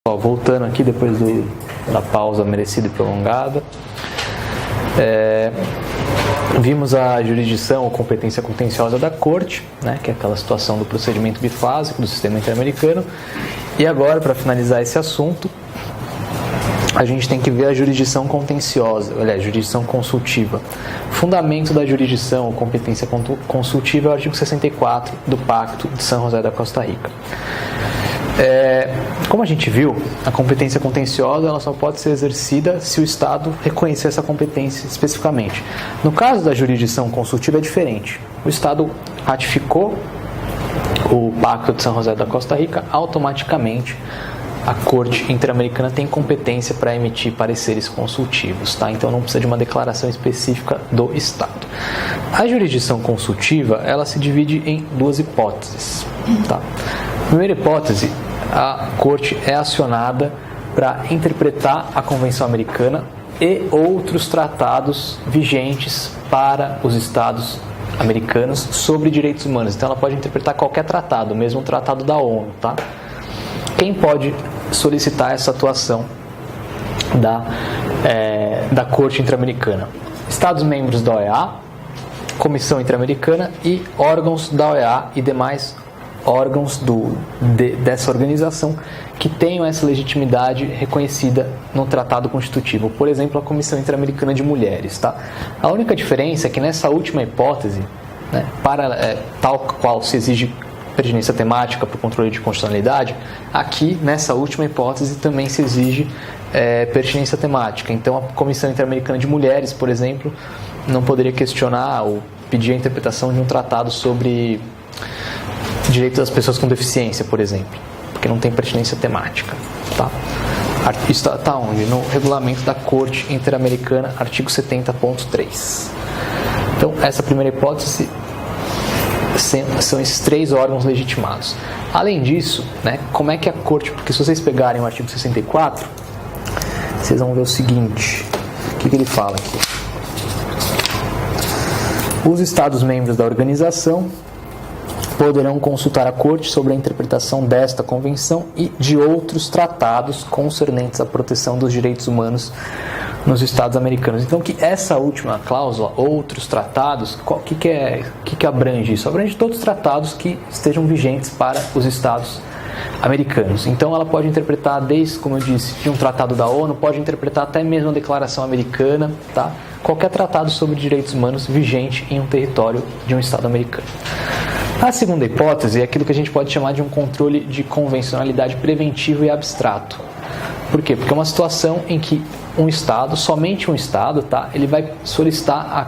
Voltando aqui depois da pausa merecida e prolongada, vimos a jurisdição ou competência contenciosa da Corte, né, que é aquela situação do procedimento bifásico do sistema interamericano, e agora, para finalizar esse assunto, a gente tem que ver a jurisdição contenciosa, aliás, jurisdição consultiva. Fundamento da jurisdição ou competência consultiva é o artigo 64 do Pacto de São José da Costa Rica. Como a gente viu, a competência contenciosa ela só pode ser exercida se o Estado reconhecer essa competência especificamente. No caso da jurisdição consultiva é diferente. O Estado ratificou o Pacto de São José da Costa Rica, automaticamente a Corte Interamericana tem competência para emitir pareceres consultivos, tá? Então não precisa de uma declaração específica do Estado. A jurisdição consultiva ela se divide em duas hipóteses, tá? Primeira hipótese, a Corte é acionada para interpretar a Convenção Americana e outros tratados vigentes para os Estados americanos sobre direitos humanos. Então ela pode interpretar qualquer tratado, mesmo o tratado da ONU, tá? Quem pode solicitar essa atuação da Corte Interamericana? Estados membros da OEA, Comissão Interamericana e órgãos da OEA e demais órgãos dessa organização que tenham essa legitimidade reconhecida no Tratado Constitutivo, por exemplo, a Comissão Interamericana de Mulheres, tá? A única diferença é que nessa última hipótese, né, tal qual se exige pertinência temática para o controle de constitucionalidade, aqui nessa última hipótese também se exige pertinência temática. Então a Comissão Interamericana de Mulheres, por exemplo, não poderia questionar ou pedir a interpretação de um tratado sobre direitos das pessoas com deficiência, por exemplo, porque não tem pertinência temática, tá? Isso está onde? No regulamento da Corte Interamericana, artigo 70.3. Então, essa primeira hipótese são esses três órgãos legitimados. Além disso, né, como é que a Corte... Porque se vocês pegarem o artigo 64, vocês vão ver o seguinte, o que ele fala aqui. Os Estados membros da organização poderão consultar a Corte sobre a interpretação desta Convenção e de outros tratados concernentes à proteção dos direitos humanos nos Estados americanos. Então, que essa última cláusula, outros tratados, o que abrange isso? Abrange todos os tratados que estejam vigentes para os Estados americanos. Então, ela pode interpretar desde, como eu disse, de um tratado da ONU, pode interpretar até mesmo a Declaração Americana, tá? Qualquer tratado sobre direitos humanos vigente em um território de um Estado americano. A segunda hipótese é aquilo que a gente pode chamar de um controle de convencionalidade preventivo e abstrato. Por quê? Porque é uma situação em que somente um Estado, tá? Ele vai solicitar a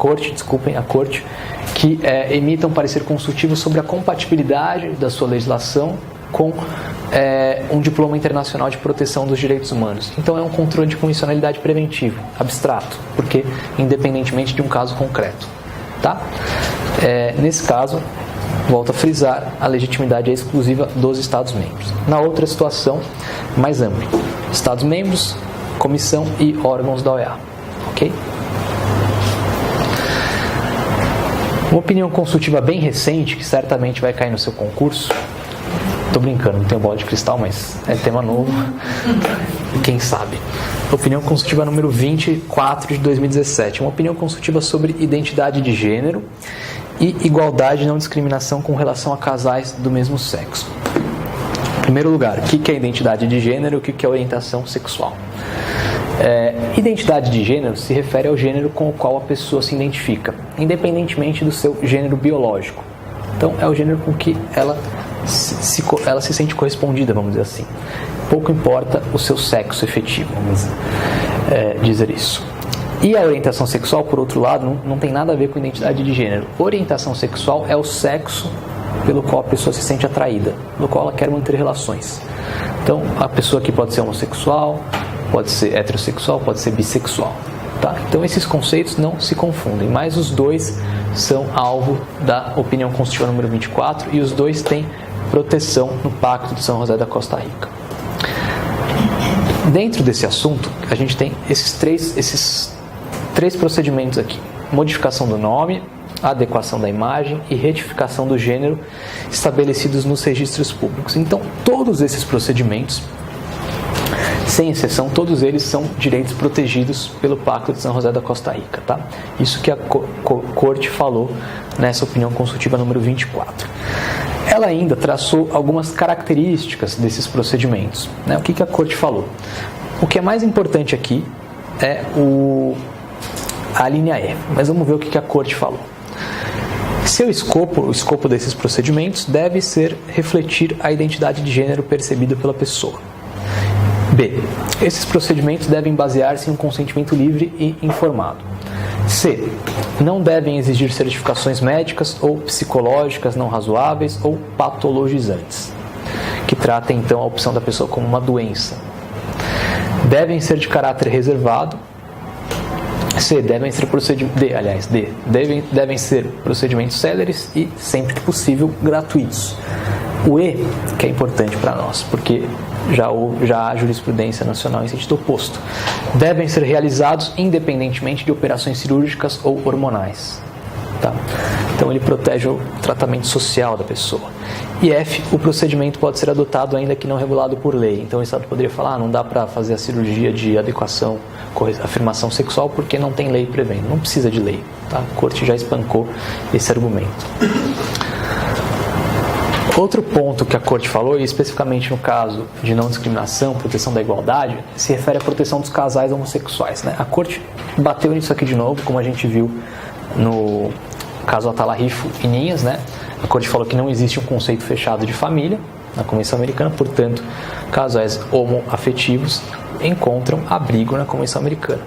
Corte, que emita um parecer consultivo sobre a compatibilidade da sua legislação com um diploma internacional de proteção dos direitos humanos. Então é um controle de convencionalidade preventivo, abstrato, porque independentemente de um caso concreto, tá? Nesse caso, volto a frisar, a legitimidade é exclusiva dos Estados membros. Na outra situação, mais ampla, Estados membros, Comissão e órgãos da OEA. Ok? Uma opinião consultiva bem recente, que certamente vai cair no seu concurso. Tô brincando, não tenho bola de cristal, mas é tema novo. Quem sabe? Opinião consultiva número 24 de 2017. Uma opinião consultiva sobre identidade de gênero e igualdade e não discriminação com relação a casais do mesmo sexo. Em primeiro lugar, o que é identidade de gênero e o que é orientação sexual? Identidade de gênero se refere ao gênero com o qual a pessoa se identifica, independentemente do seu gênero biológico. Então, é o gênero com que ela se sente correspondida, vamos dizer assim. Pouco importa o seu sexo efetivo, vamos dizer isso. E a orientação sexual, por outro lado, não tem nada a ver com identidade de gênero. Orientação sexual é o sexo pelo qual a pessoa se sente atraída, pelo qual ela quer manter relações. Então, a pessoa aqui pode ser homossexual, pode ser heterossexual, pode ser bissexual. Tá? Então, esses conceitos não se confundem, mas os dois são alvo da opinião constitutiva número 24 e os dois têm proteção no Pacto de São José da Costa Rica. Dentro desse assunto, a gente tem esses três procedimentos aqui: modificação do nome, adequação da imagem e retificação do gênero estabelecidos nos registros públicos. Então, todos esses procedimentos Sem exceção, todos eles são direitos protegidos pelo Pacto de São José da Costa Rica. Tá? Isso que a Corte falou nessa opinião consultiva número 24. Ela ainda traçou algumas características desses procedimentos. Né? O que a Corte falou? O que é mais importante aqui é a linha E, mas vamos ver o que a Corte falou. O escopo desses procedimentos deve ser refletir a identidade de gênero percebida pela pessoa. B. Esses procedimentos devem basear-se em um consentimento livre e informado. C. Não devem exigir certificações médicas ou psicológicas não razoáveis ou patologizantes, que tratem então a opção da pessoa como uma doença. Devem ser de caráter reservado. C. Devem ser procedimentos céleres e, sempre que possível, gratuitos. O E, que é importante para nós, porque já há jurisprudência nacional em sentido oposto. Devem ser realizados independentemente de operações cirúrgicas ou hormonais. Tá? Então ele protege o tratamento social da pessoa. E F, o procedimento pode ser adotado ainda que não regulado por lei. Então o Estado poderia falar, não dá para fazer a cirurgia de adequação, afirmação sexual, porque não tem lei prevendo. Não precisa de lei. Tá? A Corte já espancou esse argumento. Outro ponto que a Corte falou, e especificamente no caso de não discriminação, proteção da igualdade, se refere à proteção dos casais homossexuais. Né? A Corte bateu nisso aqui de novo, como a gente viu no caso Atalahifo e Ninhas. Né? A Corte falou que não existe um conceito fechado de família na Convenção Americana, portanto, casais homoafetivos encontram abrigo na Convenção Americana.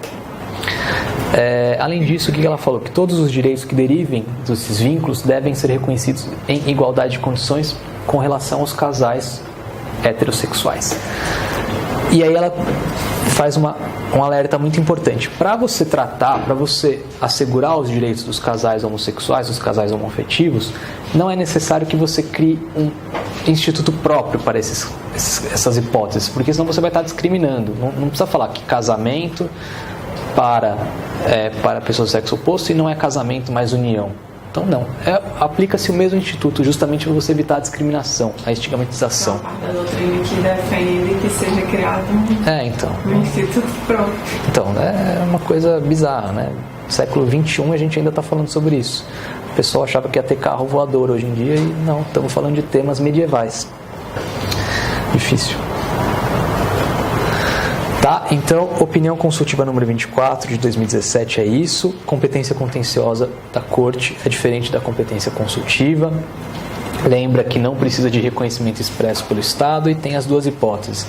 Além disso, o que ela falou? Que todos os direitos que derivem desses vínculos devem ser reconhecidos em igualdade de condições com relação aos casais heterossexuais. E aí ela faz um alerta muito importante. Para você assegurar os direitos dos casais homossexuais, dos casais homoafetivos, não é necessário que você crie um instituto próprio para essas hipóteses, porque senão você vai estar discriminando. Não precisa falar que casamento para pessoas do sexo oposto e não é casamento, mas união. Então não, aplica-se o mesmo instituto justamente para você evitar a discriminação, a estigmatização. A doutrina que defende que seja criado um instituto próprio. Então, é uma coisa bizarra, né? No século XXI a gente ainda está falando sobre isso. O pessoal achava que ia ter carro voador hoje em dia e não, estamos falando de temas medievais. Difícil. Tá? Então, opinião consultiva número 24 de 2017 é isso. Competência contenciosa da Corte é diferente da competência consultiva. Lembra que não precisa de reconhecimento expresso pelo Estado e tem as duas hipóteses.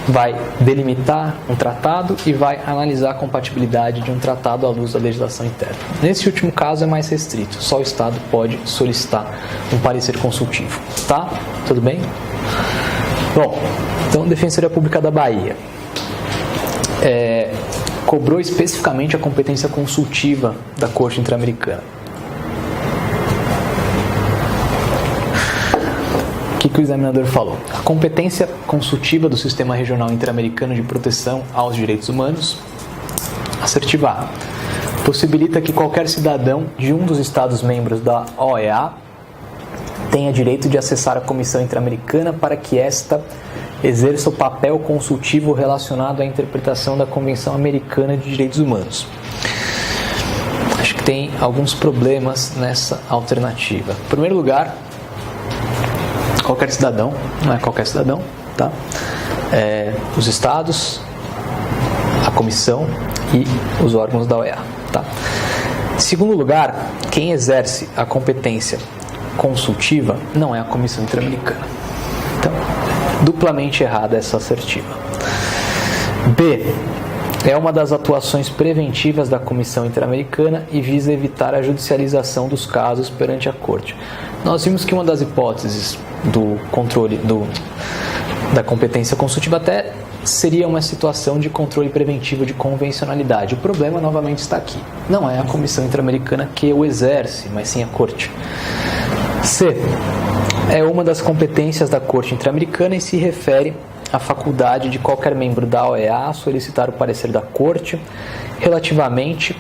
Vai delimitar um tratado e vai analisar a compatibilidade de um tratado à luz da legislação interna. Nesse último caso é mais restrito. Só o Estado pode solicitar um parecer consultivo. Tá? Tudo bem? Bom, então, Defensoria Pública da Bahia cobrou especificamente a competência consultiva da Corte Interamericana. O que o examinador falou? A competência consultiva do Sistema Regional Interamericano de Proteção aos Direitos Humanos, assertiva A, possibilita que qualquer cidadão de um dos Estados-membros da OEA tenha direito de acessar a Comissão Interamericana para que esta exerça o papel consultivo relacionado à interpretação da Convenção Americana de Direitos Humanos. Acho que tem alguns problemas nessa alternativa. Em primeiro lugar, qualquer cidadão, não é qualquer cidadão, tá? Os estados, a comissão e os órgãos da OEA, tá? Em segundo lugar, quem exerce a competência consultiva não é a Comissão Interamericana. Então, duplamente errada essa assertiva. B. É uma das atuações preventivas da Comissão Interamericana e visa evitar a judicialização dos casos perante a Corte. Nós vimos que uma das hipóteses do controle da competência consultiva até seria uma situação de controle preventivo de convencionalidade. O problema novamente está aqui. Não é a Comissão Interamericana que o exerce, mas sim a Corte. C. É uma das competências da Corte Interamericana e se refere à faculdade de qualquer membro da OEA solicitar o parecer da Corte relativamente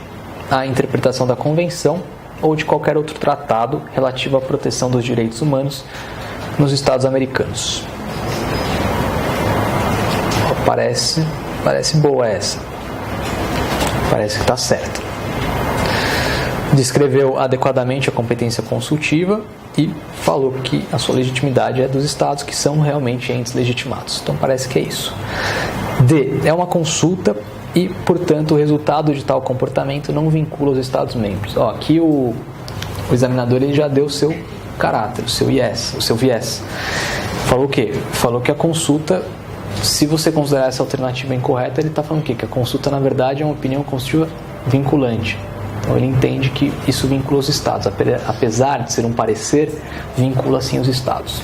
à interpretação da Convenção ou de qualquer outro tratado relativo à proteção dos direitos humanos nos Estados americanos. Parece boa essa. Parece que está certo. Descreveu adequadamente a competência consultiva e falou que a sua legitimidade é dos estados, que são realmente entes legitimados. Então parece que é isso. D. É uma consulta e, portanto, o resultado de tal comportamento não vincula os estados membros. Aqui o examinador ele já deu o seu caráter, o seu viés. Falou o quê? Falou que a consulta, se você considerar essa alternativa incorreta, ele está falando o quê? Que a consulta, na verdade, é uma opinião consultiva vinculante. Então ele entende que isso vincula os estados, apesar de ser um parecer, vincula sim os estados.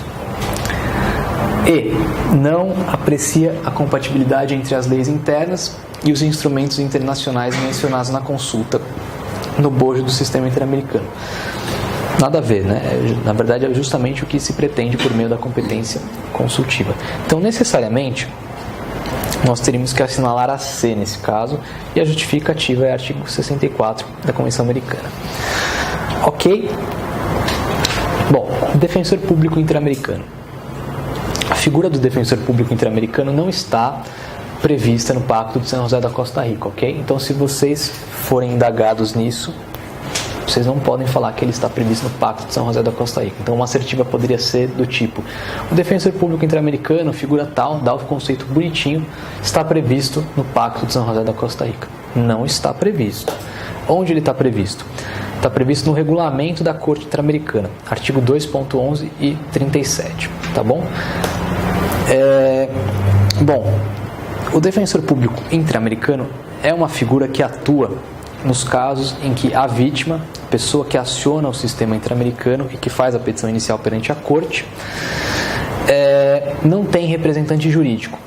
E não aprecia a compatibilidade entre as leis internas e os instrumentos internacionais mencionados na consulta no bojo do sistema interamericano. Nada a ver, né? Na verdade é justamente o que se pretende por meio da competência consultiva. Então, necessariamente, nós teríamos que assinalar a C nesse caso, e a justificativa é artigo 64 da Convenção Americana. Ok? Bom, defensor público interamericano. A figura do defensor público interamericano não está prevista no Pacto de São José da Costa Rica, ok? Então, se vocês forem indagados nisso, vocês não podem falar que ele está previsto no Pacto de São José da Costa Rica. Então, uma assertiva poderia ser do tipo: o defensor público interamericano, figura tal, dá o conceito bonitinho, está previsto no Pacto de São José da Costa Rica. Não está previsto. Onde ele está previsto? Está previsto no regulamento da Corte Interamericana, artigo 2.11 e 37, tá bom? Bom, o defensor público interamericano é uma figura que atua nos casos em que a vítima, a pessoa que aciona o sistema interamericano e que faz a petição inicial perante a corte, não tem representante jurídico.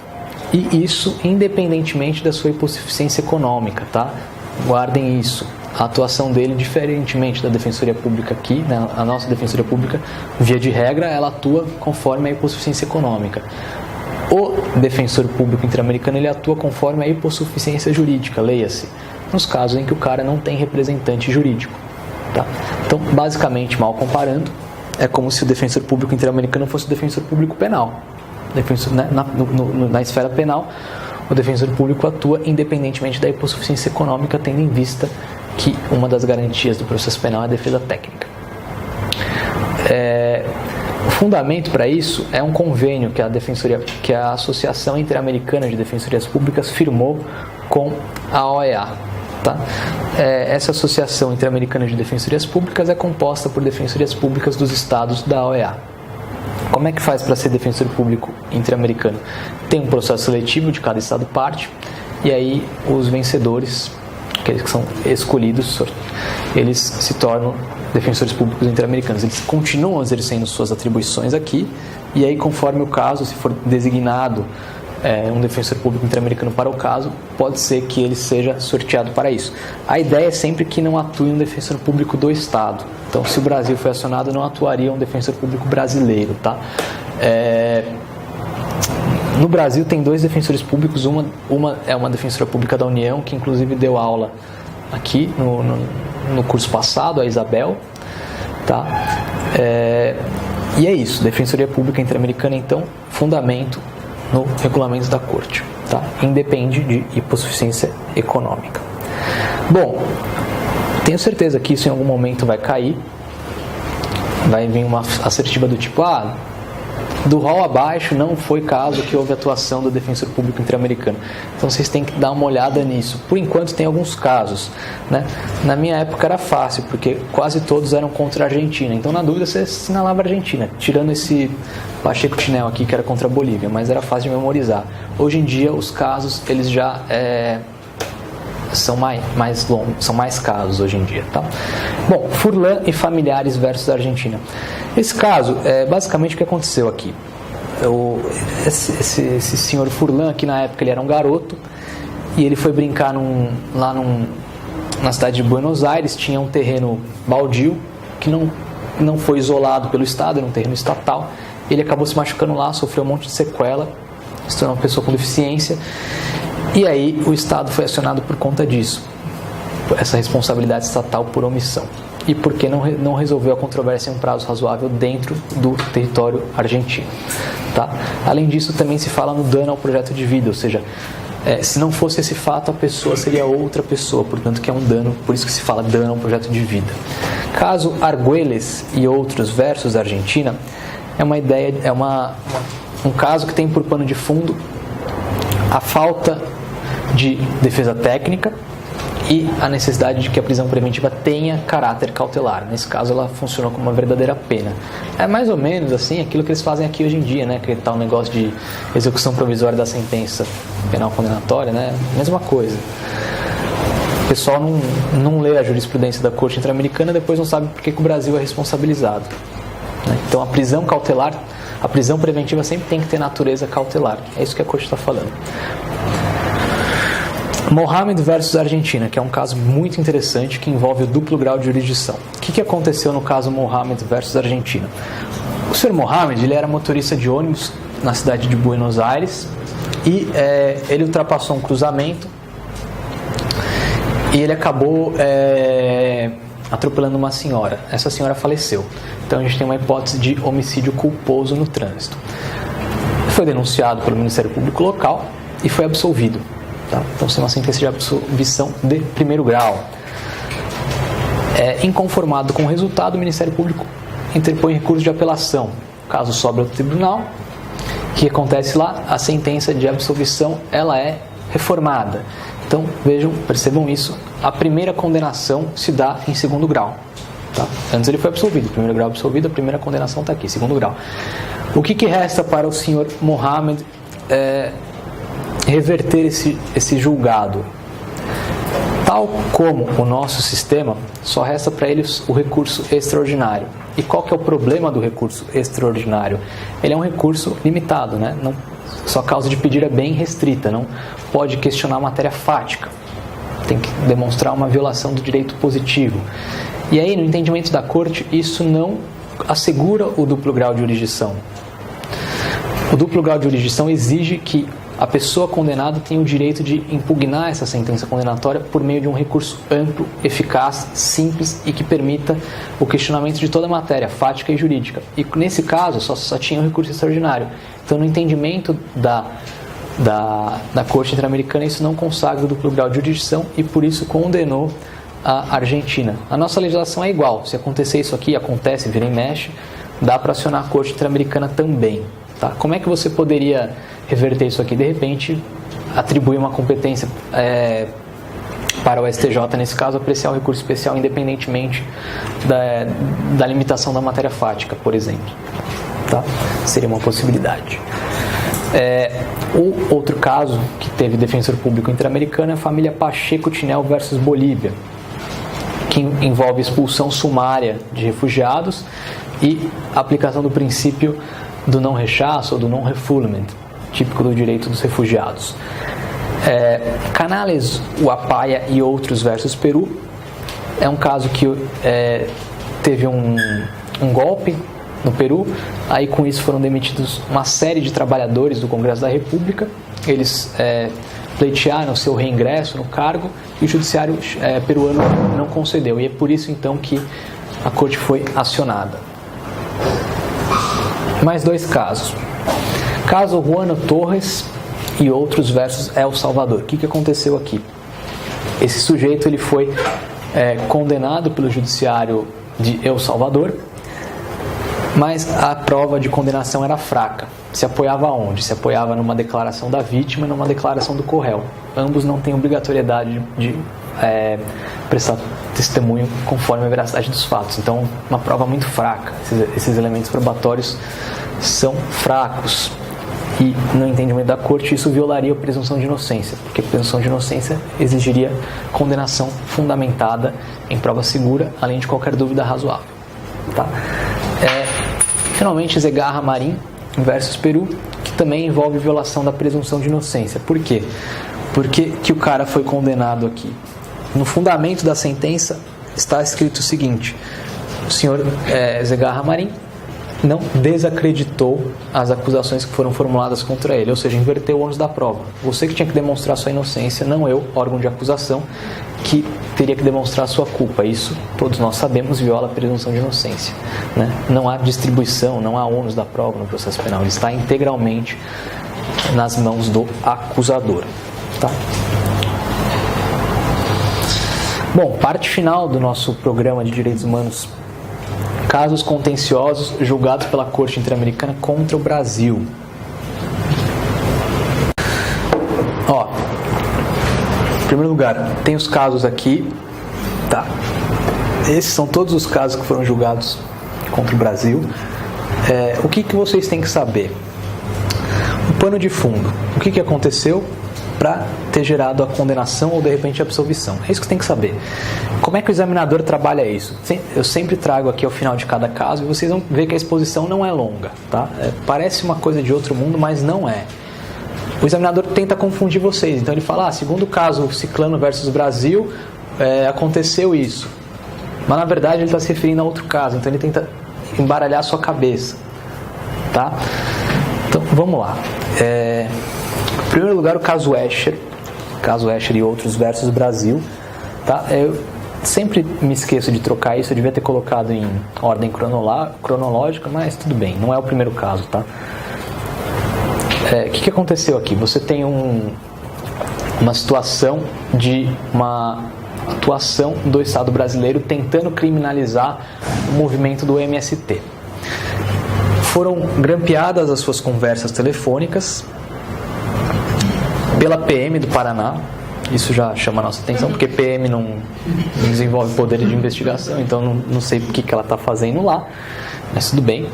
E isso independentemente da sua hipossuficiência econômica, tá? Guardem isso. A atuação dele, diferentemente da Defensoria Pública aqui, né? A nossa Defensoria Pública, via de regra, ela atua conforme a hipossuficiência econômica. O defensor público interamericano, ele atua conforme a hipossuficiência jurídica, leia-se, nos casos em que o cara não tem representante jurídico, tá? Então, basicamente, mal comparando, é como se o defensor público interamericano fosse o defensor público penal. Defensor, né? Na esfera penal, o defensor público atua independentemente da hipossuficiência econômica, tendo em vista que uma das garantias do processo penal é a defesa técnica. O fundamento para isso é um convênio que a Associação Interamericana de Defensorias Públicas firmou com a OEA. Tá? Essa Associação Interamericana de Defensorias Públicas é composta por defensorias públicas dos estados da OEA. Como é que faz para ser defensor público interamericano? Tem um processo seletivo de cada estado parte, e aí os vencedores, aqueles que são escolhidos, eles se tornam defensores públicos interamericanos. Eles continuam exercendo suas atribuições aqui, e aí, conforme o caso, se for designado um defensor público interamericano para o caso, pode ser que ele seja sorteado para isso. A ideia é sempre que não atue um defensor público do Estado. Então, se o Brasil foi acionado, não atuaria um defensor público brasileiro, tá? No Brasil tem dois defensores públicos, uma é uma defensora pública da União, que inclusive deu aula aqui no curso passado, a Isabel, tá? E é isso, Defensoria Pública Interamericana, então, fundamento no regulamento da Corte, tá? Independe de hipossuficiência econômica. Bom, tenho certeza que isso em algum momento vai cair, vai vir uma assertiva do tipo: do rol abaixo não foi caso que houve atuação do defensor público interamericano. Então vocês têm que dar uma olhada nisso. Por enquanto tem alguns casos, né? Na minha época era fácil, porque quase todos eram contra a Argentina. Então, na dúvida, você assinalava a Argentina, tirando esse Pacheco Tinel aqui, que era contra a Bolívia, mas era fácil de memorizar. Hoje em dia, os casos, eles já são mais longos, são mais casos hoje em dia, tá? Bom, Furlan e familiares versus Argentina. Esse caso, basicamente o que aconteceu aqui. Esse senhor Furlan, que na época ele era um garoto, e ele foi brincar na cidade de Buenos Aires, tinha um terreno baldio, que não foi isolado pelo Estado, era um terreno estatal. Ele acabou se machucando lá, sofreu um monte de sequela, se tornou uma pessoa com deficiência, e aí o Estado foi acionado por conta disso, essa responsabilidade estatal por omissão. e por que não resolveu a controvérsia em um prazo razoável dentro do território argentino. Tá? Além disso, também se fala no dano ao projeto de vida, ou seja, se não fosse esse fato, a pessoa seria outra pessoa, portanto que é um dano, por isso que se fala dano ao projeto de vida. Caso Argüelles e outros versus Argentina, um caso que tem por pano de fundo a falta de defesa técnica e a necessidade de que a prisão preventiva tenha caráter cautelar. Nesse caso, ela funcionou como uma verdadeira pena. É mais ou menos assim aquilo que eles fazem aqui hoje em dia, né? Que tá um negócio de execução provisória da sentença penal condenatória, né? Mesma coisa. O pessoal não lê a jurisprudência da Corte Interamericana, depois não sabe por que o Brasil é responsabilizado. Né? Então, a prisão cautelar, a prisão preventiva sempre tem que ter natureza cautelar. É isso que a Corte está falando. Mohamed versus Argentina, que é um caso muito interessante que envolve o duplo grau de jurisdição. O que aconteceu no caso Mohamed versus Argentina? O senhor Mohamed, ele era motorista de ônibus na cidade de Buenos Aires e ele ultrapassou um cruzamento e ele acabou atropelando uma senhora. Essa senhora faleceu. Então a gente tem uma hipótese de homicídio culposo no trânsito. Foi denunciado pelo Ministério Público local e foi absolvido. Tá? Então, isso é uma sentença de absolvição de primeiro grau. Inconformado com o resultado, o Ministério Público interpõe recurso de apelação. O caso sobe ao tribunal. O que acontece lá? A sentença de absolvição ela é reformada. Então, percebam isso. A primeira condenação se dá em segundo grau. Tá? Antes ele foi absolvido. Primeiro grau absolvido, a primeira condenação está aqui, segundo grau. O que resta para o senhor Mohamed reverter esse julgado? Tal como o nosso sistema, só resta para eles o recurso extraordinário. E qual que é o problema do recurso extraordinário? Ele é um recurso limitado, né? Sua causa de pedir é bem restrita, não pode questionar matéria fática. Tem que demonstrar uma violação do direito positivo. E aí, no entendimento da Corte, isso não assegura o duplo grau de jurisdição. O duplo grau de jurisdição exige que a pessoa condenada tem o direito de impugnar essa sentença condenatória por meio de um recurso amplo, eficaz, simples e que permita o questionamento de toda a matéria fática e jurídica. E nesse caso só tinha um recurso extraordinário. Então, no entendimento da Corte Interamericana, isso não consagra o duplo grau de jurisdição e por isso condenou a Argentina. A nossa legislação é igual. Se acontecer isso aqui, acontece, vira e mexe, dá para acionar a Corte Interamericana também. Tá? Como é que você poderia reverter isso aqui? De repente, atribuir uma competência para o STJ, nesse caso, apreciar o recurso especial independentemente da limitação da matéria fática, por exemplo. Tá? Seria uma possibilidade. O outro caso que teve defensor público interamericano é a família Pacheco Tinel versus Bolívia, que envolve expulsão sumária de refugiados e aplicação do princípio do não rechaço ou do non refoulement, típico do direito dos refugiados. Canales Huapaya e outros versus Peru é um caso que teve um golpe no Peru, aí com isso foram demitidos uma série de trabalhadores do Congresso da República, eles pleitearam seu reingresso no cargo e o judiciário peruano não concedeu, e é por isso então que a corte foi acionada. Mais dois casos. Caso Juana Torres e outros versus El Salvador. O que aconteceu aqui? Esse sujeito ele foi condenado pelo judiciário de El Salvador, mas a prova de condenação era fraca. Se apoiava onde? Se apoiava numa declaração da vítima e numa declaração do co-réu. Ambos não têm obrigatoriedade de prestar testemunho conforme a veracidade dos fatos. Então, uma prova muito fraca. Esses elementos probatórios são fracos. E, no entendimento da corte, isso violaria a presunção de inocência, porque a presunção de inocência exigiria condenação fundamentada em prova segura, além de qualquer dúvida razoável. Tá? Finalmente, Zegarra Marim versus Peru, que também envolve violação da presunção de inocência. Por quê? Porque que o cara foi condenado aqui? No fundamento da sentença está escrito o seguinte: o senhor Zegarra Marim não desacreditou as acusações que foram formuladas contra ele, ou seja, inverteu o ônus da prova. Você que tinha que demonstrar sua inocência, não eu, órgão de acusação, que teria que demonstrar a sua culpa. Isso, todos nós sabemos, viola a presunção de inocência, né? Não há distribuição, não há ônus da prova no processo penal. Ele está integralmente nas mãos do acusador. Tá? Bom, parte final do nosso programa de direitos humanos. Casos contenciosos julgados pela Corte Interamericana contra o Brasil. Ó, em primeiro lugar, tem os casos aqui, tá? Esses são todos os casos que foram julgados contra o Brasil. O que vocês têm que saber? O pano de fundo. O que aconteceu para ter gerado a condenação ou de repente a absolvição? É isso que tem que saber. Como é que o examinador trabalha isso? Eu sempre trago aqui ao final de cada caso e vocês vão ver que a exposição não é longa, tá? Parece uma coisa de outro mundo, mas não é. O examinador tenta confundir vocês, então ele fala, segundo o caso Ciclano versus Brasil, aconteceu isso. Mas na verdade ele está se referindo a outro caso, então ele tenta embaralhar a sua cabeça, tá? Então vamos lá. Em primeiro lugar, o caso Escher e outros versus Brasil, tá? Eu sempre me esqueço de trocar isso, eu devia ter colocado em ordem cronológica, mas tudo bem, não é o primeiro caso, tá? O que aconteceu aqui? Você tem uma situação de uma atuação do Estado brasileiro tentando criminalizar o movimento do MST. Foram grampeadas as suas conversas telefônicas pela PM do Paraná. Isso já chama a nossa atenção, porque PM não desenvolve poder de investigação, então não sei o que ela está fazendo lá, mas tudo bem.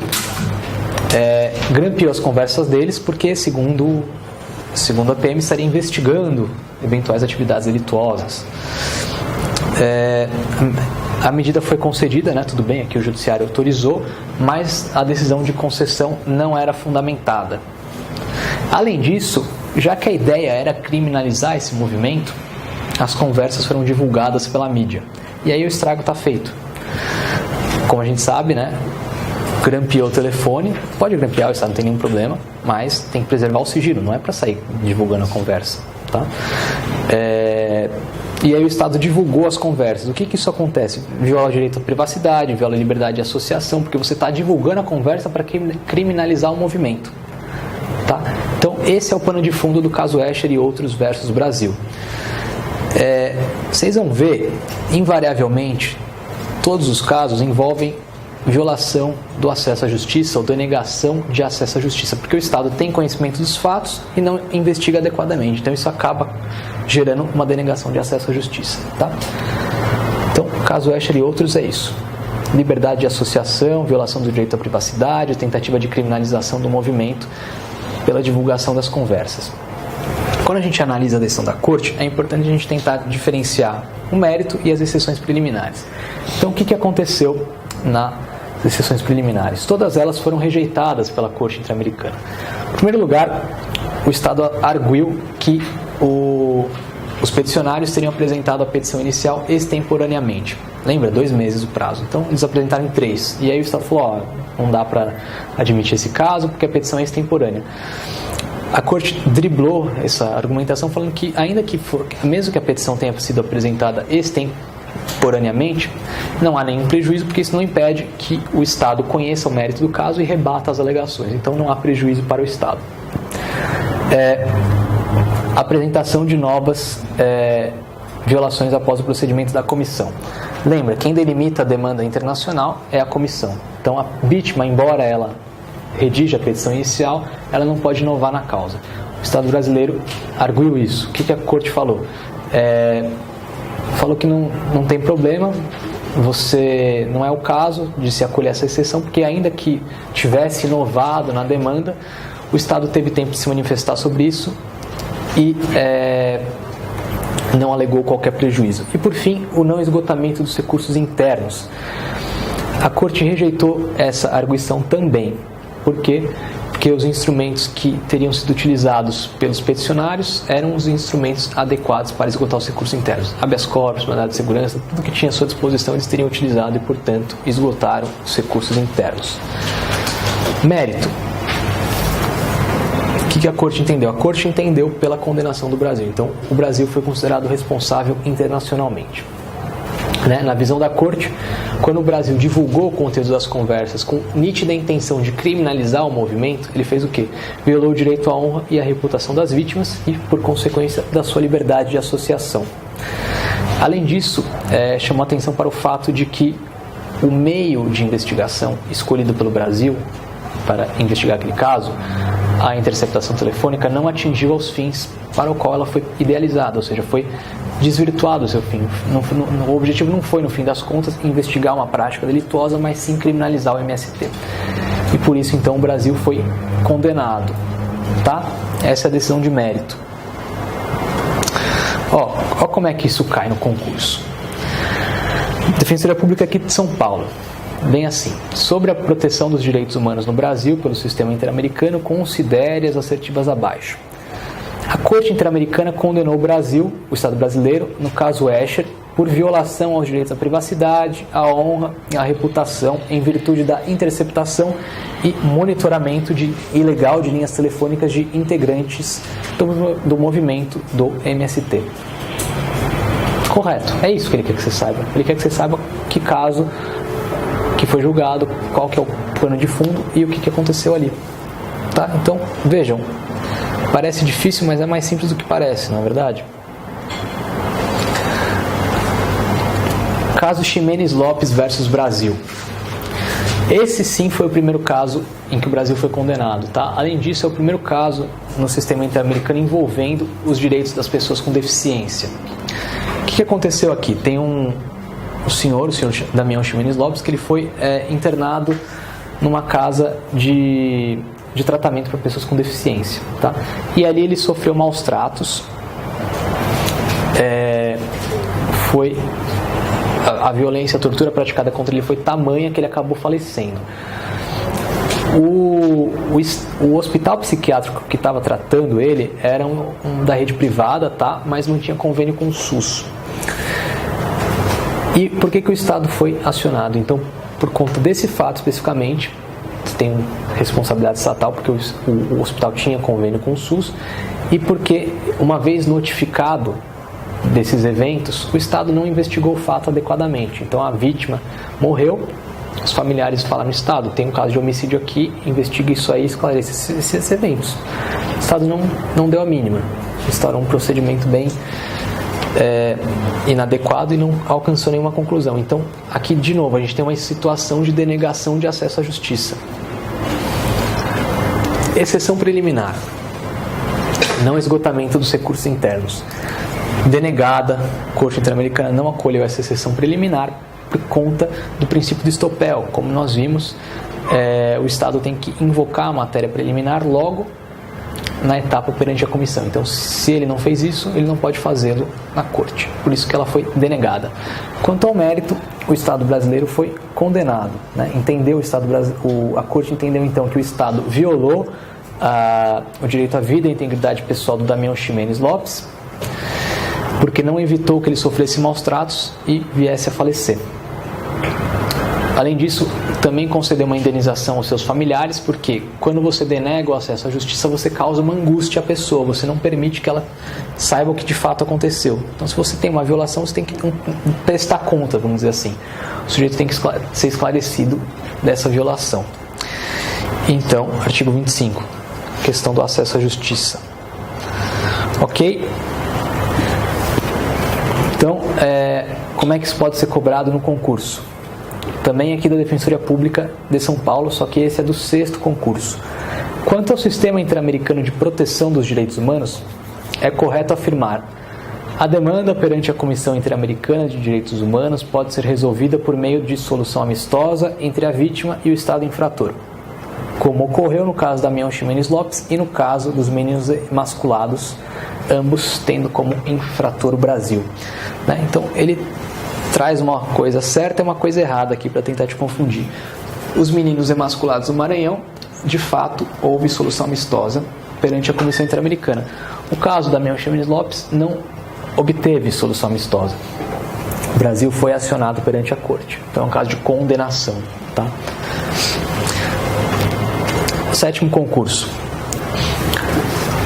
Grampeou as conversas deles porque, segundo a PM, estaria investigando eventuais atividades delituosas. A medida foi concedida, né? Tudo bem, aqui o judiciário autorizou, mas a decisão de concessão não era fundamentada. Além disso, já que a ideia era criminalizar esse movimento, as conversas foram divulgadas pela mídia. E aí o estrago está feito. Como a gente sabe, né? Grampeou o telefone, pode grampear, o Estado não tem nenhum problema, mas tem que preservar o sigilo, não é para sair divulgando a conversa, tá? E aí o Estado divulgou as conversas. O que isso acontece? Viola o direito à privacidade, viola a liberdade de associação, porque você está divulgando a conversa para criminalizar o movimento, tá? Então esse é o pano de fundo do caso Escher e outros versus Brasil. Vocês vão ver, invariavelmente, todos os casos envolvem violação do acesso à justiça ou denegação de acesso à justiça, porque o Estado tem conhecimento dos fatos e não investiga adequadamente, então isso acaba gerando uma denegação de acesso à justiça, tá? Então, o caso Escher e outros é isso: liberdade de associação, violação do direito à privacidade, tentativa de criminalização do movimento pela divulgação das conversas. Quando a gente analisa a decisão da Corte, é importante a gente tentar diferenciar o mérito e as exceções preliminares. Então, o que aconteceu nas exceções preliminares? Todas elas foram rejeitadas pela Corte Interamericana. Em primeiro lugar, o Estado arguiu que os peticionários teriam apresentado a petição inicial extemporaneamente. Lembra? 2 meses o prazo. Então, eles apresentaram em 3. E aí o Estado falou, não dá para admitir esse caso porque a petição é extemporânea. A Corte driblou essa argumentação falando que, mesmo que a petição tenha sido apresentada extemporaneamente, não há nenhum prejuízo, porque isso não impede que o Estado conheça o mérito do caso e rebata as alegações. Então não há prejuízo para o Estado. Apresentação de novas violações após o procedimento da comissão. Lembra, quem delimita a demanda internacional é a comissão. Então a vítima, embora ela redija a petição inicial, ela não pode inovar na causa. O Estado brasileiro arguiu isso. O que a Corte falou? Falou que não tem problema, não é o caso de se acolher essa exceção, porque ainda que tivesse inovado na demanda, o Estado teve tempo de se manifestar sobre isso e não alegou qualquer prejuízo. E por fim, o não esgotamento dos recursos internos. A Corte rejeitou essa arguição também. Por quê? Porque os instrumentos que teriam sido utilizados pelos peticionários eram os instrumentos adequados para esgotar os recursos internos. Habeas corpus, mandado de segurança, tudo que tinha à sua disposição eles teriam utilizado e, portanto, esgotaram os recursos internos. Mérito. O que a Corte entendeu? A Corte entendeu pela condenação do Brasil. Então, o Brasil foi considerado responsável internacionalmente. Na visão da corte, quando o Brasil divulgou o conteúdo das conversas com nítida intenção de criminalizar o movimento, ele fez o quê? Violou o direito à honra e à reputação das vítimas e, por consequência, da sua liberdade de associação. Além disso, chamou atenção para o fato de que o meio de investigação escolhido pelo Brasil para investigar aquele caso, a interceptação telefônica, não atingiu aos fins para o qual ela foi idealizada, ou seja, foi desvirtuado o seu fim. O objetivo não foi, no fim das contas, investigar uma prática delituosa, mas sim criminalizar o MST. E por isso, então, o Brasil foi condenado. Tá? Essa é a decisão de mérito. Ó como é que isso cai no concurso. Defensoria Pública aqui de São Paulo. Bem assim, sobre a proteção dos direitos humanos no Brasil pelo sistema interamericano, considere as assertivas abaixo. A Corte Interamericana condenou o Brasil, o Estado brasileiro, no caso Escher, por violação aos direitos à privacidade, à honra e à reputação em virtude da interceptação e monitoramento ilegal de linhas telefônicas de integrantes do movimento do MST. Correto, é isso que ele quer que você saiba. Ele quer que você saiba que caso que foi julgado, qual que é o plano de fundo e o que aconteceu ali. Tá? Então, vejam, parece difícil, mas é mais simples do que parece, não é verdade? Caso Ximenes Lopes versus Brasil. Esse sim foi o primeiro caso em que o Brasil foi condenado. Tá? Além disso, é o primeiro caso no sistema interamericano envolvendo os direitos das pessoas com deficiência. O que aconteceu aqui? Tem o senhor Damião Ximenes Lopes, que ele foi internado numa casa de tratamento para pessoas com deficiência. Tá? E ali ele sofreu maus tratos. A violência, a tortura praticada contra ele foi tamanha que ele acabou falecendo. O hospital psiquiátrico que estava tratando ele era da rede privada, tá? Mas não tinha convênio com o SUS. E por que o Estado foi acionado? Então, por conta desse fato especificamente, tem responsabilidade estatal, porque o hospital tinha convênio com o SUS, e porque, uma vez notificado desses eventos, o Estado não investigou o fato adequadamente. Então, a vítima morreu, os familiares falaram: Estado, tem um caso de homicídio aqui, investigue isso aí, esclareça esses eventos. O Estado não deu a mínima, instaurou um procedimento bem inadequado e não alcançou nenhuma conclusão. Então, aqui de novo, a gente tem uma situação de denegação de acesso à justiça. Exceção preliminar, não esgotamento dos recursos internos. Denegada, a Corte Interamericana não acolheu essa exceção preliminar por conta do princípio do estopel. Como nós vimos, o Estado tem que invocar a matéria preliminar logo na etapa perante a comissão. Então, se ele não fez isso, ele não pode fazê-lo na Corte. Por isso que ela foi denegada. Quanto ao mérito, o Estado brasileiro foi condenado. Né? A Corte entendeu então que o Estado violou o direito à vida e à integridade pessoal do Damião Ximenes Lopes, porque não evitou que ele sofresse maus tratos e viesse a falecer. Além disso, também concedeu uma indenização aos seus familiares, porque quando você denega o acesso à justiça, você causa uma angústia à pessoa, você não permite que ela saiba o que de fato aconteceu. Então, se você tem uma violação, você tem que prestar conta, vamos dizer assim. O sujeito tem que ser esclarecido dessa violação. Então, artigo 25, questão do acesso à justiça. Ok? Então, como é que isso pode ser cobrado no concurso? Também aqui da Defensoria Pública de São Paulo, só que esse é do 6º concurso. Quanto ao Sistema Interamericano de Proteção dos Direitos Humanos, é correto afirmar: a demanda perante a Comissão Interamericana de Direitos Humanos pode ser resolvida por meio de solução amistosa entre a vítima e o Estado infrator, como ocorreu no caso da Damião Ximenes Lopes e no caso dos meninos emasculados, ambos tendo como infrator o Brasil. Né? Então, ele traz uma coisa certa e uma coisa errada aqui para tentar te confundir. Os meninos emasculados do Maranhão, de fato, houve solução amistosa perante a Comissão Interamericana. O caso da Damião Ximenes Lopes não obteve solução amistosa. O Brasil foi acionado perante a Corte. Então é um caso de condenação. Tá? 7º concurso.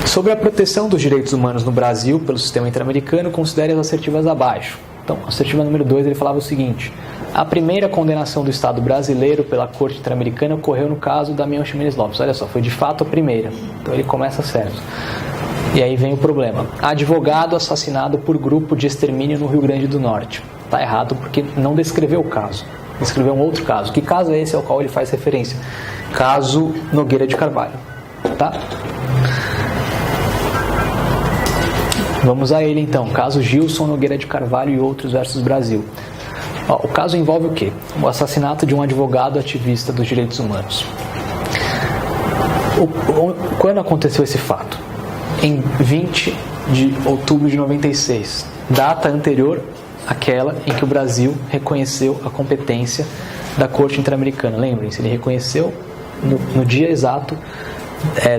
Sobre a proteção dos direitos humanos no Brasil pelo sistema interamericano, considere as assertivas abaixo. Então, assertiva número 2, ele falava o seguinte: a primeira condenação do Estado brasileiro pela Corte Interamericana ocorreu no caso Damião Ximenes Lopes. Olha só, foi de fato a primeira. Então ele começa certo. E aí vem o problema. Advogado assassinado por grupo de extermínio no Rio Grande do Norte. Está errado porque não descreveu o caso. Descreveu um outro caso. Que caso é esse ao qual ele faz referência? Caso Nogueira de Carvalho. Tá? Vamos a ele então. Caso Gilson Nogueira de Carvalho e outros versus Brasil. O caso envolve o quê? O assassinato de um advogado ativista dos direitos humanos. Quando aconteceu esse fato? Em 20 de outubro de 96, data anterior àquela em que o Brasil reconheceu a competência da Corte Interamericana. Lembrem-se, ele reconheceu no dia exato,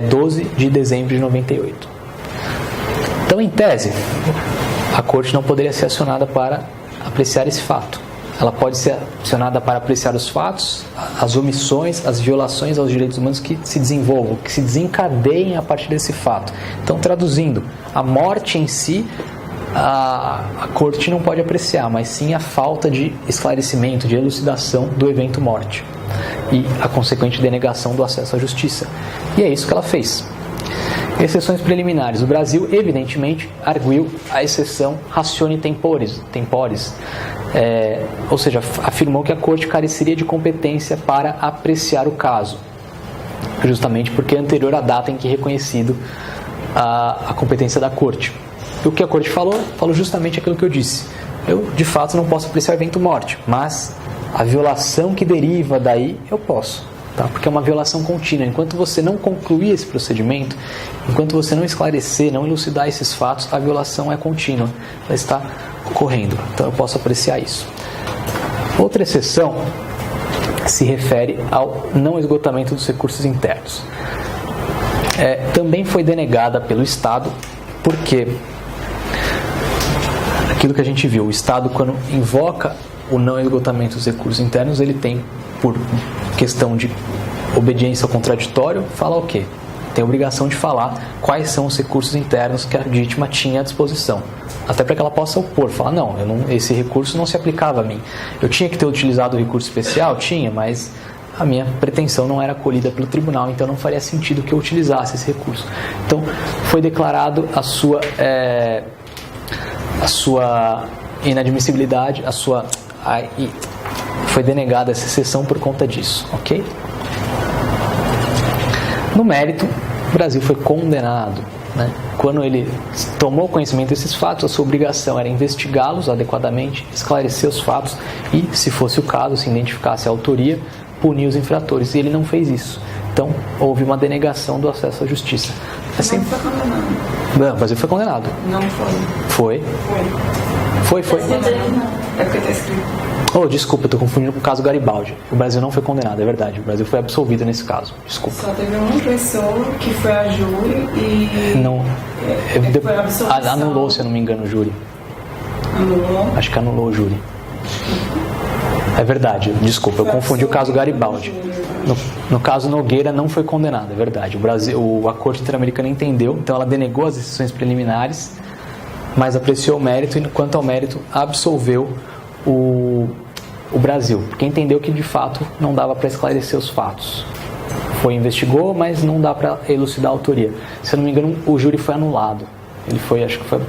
12 de dezembro de 98. Então, em tese, a Corte não poderia ser acionada para apreciar esse fato. Ela pode ser acionada para apreciar os fatos, as omissões, as violações aos direitos humanos que se desenvolvam, que se desencadeiem a partir desse fato. Então, traduzindo, a morte em si, a Corte não pode apreciar, mas sim a falta de esclarecimento, de elucidação do evento morte e a consequente denegação do acesso à justiça. E é isso que ela fez. Exceções preliminares. O Brasil, evidentemente, arguiu a exceção ratione temporis, ou seja, afirmou que a Corte careceria de competência para apreciar o caso, justamente porque é anterior à data em que é reconhecido a competência da Corte. E o que a Corte falou? Falou justamente aquilo que eu disse. Eu, de fato, não posso apreciar o evento morte, mas a violação que deriva daí, eu posso. Tá? Porque é uma violação contínua. Enquanto você não concluir esse procedimento, enquanto você não esclarecer, não elucidar esses fatos, a violação é contínua, ela está ocorrendo. Então eu posso apreciar isso. Outra exceção se refere ao não esgotamento dos recursos internos. Também foi denegada pelo Estado, porque aquilo que a gente viu, o Estado, quando invoca o não esgotamento dos recursos internos, ele tem, por questão de obediência ao contraditório, fala o quê? Tem a obrigação de falar quais são os recursos internos que a vítima tinha à disposição. Até para que ela possa opor, falar, não, esse recurso não se aplicava a mim. Eu tinha que ter utilizado o recurso especial? Tinha, mas a minha pretensão não era acolhida pelo tribunal, então não faria sentido que eu utilizasse esse recurso. Então, foi declarado a sua inadmissibilidade, foi denegada essa exceção por conta disso, ok? No mérito, o Brasil foi condenado, né? Quando ele tomou conhecimento desses fatos, a sua obrigação era investigá-los adequadamente, esclarecer os fatos e, se fosse o caso, se identificasse a autoria, punir os infratores. E ele não fez isso. Então, houve uma denegação do acesso à justiça. Assim, não foi condenado. Não, o Brasil foi condenado. Não foi. Foi? Foi. É porque está escrito. Oh, desculpa, estou confundindo com o caso Garibaldi. O Brasil não foi condenado, é verdade. O Brasil foi absolvido nesse caso. Desculpa. Só teve uma pessoa que foi a júri e... Não. Foi a absolvição. Anulou, se eu não me engano, o júri. Anulou? Acho que anulou o júri. É verdade, desculpa, eu confundi o caso Garibaldi. No caso Nogueira não foi condenado, é verdade. A Corte Interamericana entendeu, então ela denegou as exceções preliminares, mas apreciou o mérito e, quanto ao mérito, absolveu o Brasil, porque entendeu que de fato não dava para esclarecer os fatos. Investigou, mas não dá para elucidar a autoria. Se eu não me engano, o júri foi anulado. Ele acho que foi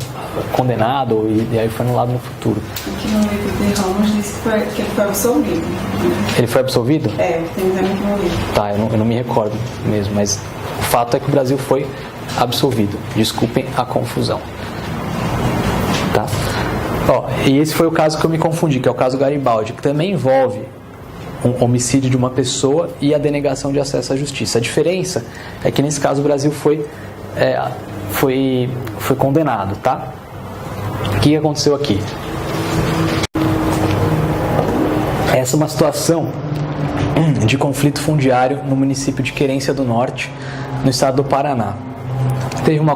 condenado e aí foi anulado no futuro. Aqui no livro de Ramos diz que ele foi absolvido. Né? Ele foi absolvido? Tem também aqui no livro. Tá, eu não me recordo mesmo, mas o fato é que o Brasil foi absolvido. Desculpem a confusão. Tá? E esse foi o caso que eu me confundi, que é o caso Garibaldi, que também envolve um homicídio de uma pessoa e a denegação de acesso à justiça. A diferença é que nesse caso o Brasil foi condenado, tá? O que aconteceu aqui? Essa é uma situação de conflito fundiário no município de Querência do Norte, no estado do Paraná. Teve uma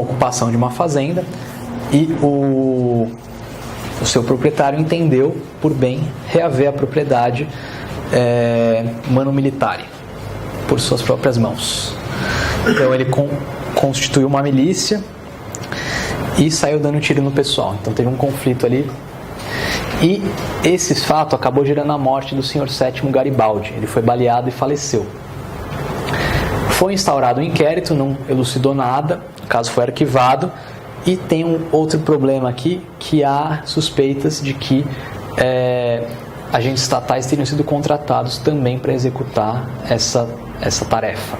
ocupação de uma fazenda e o seu proprietário entendeu por bem reaver a propriedade mano militare por suas próprias mãos. Então ele constituiu uma milícia e saiu dando tiro no pessoal. Então teve um conflito ali E esse fato acabou gerando a morte do senhor Sétimo Garibaldi. Ele foi baleado e faleceu. Foi instaurado um inquérito, não elucidou nada, o caso foi arquivado. E tem um outro problema aqui, que há suspeitas de que agentes estatais teriam sido contratados também para executar essa tarefa.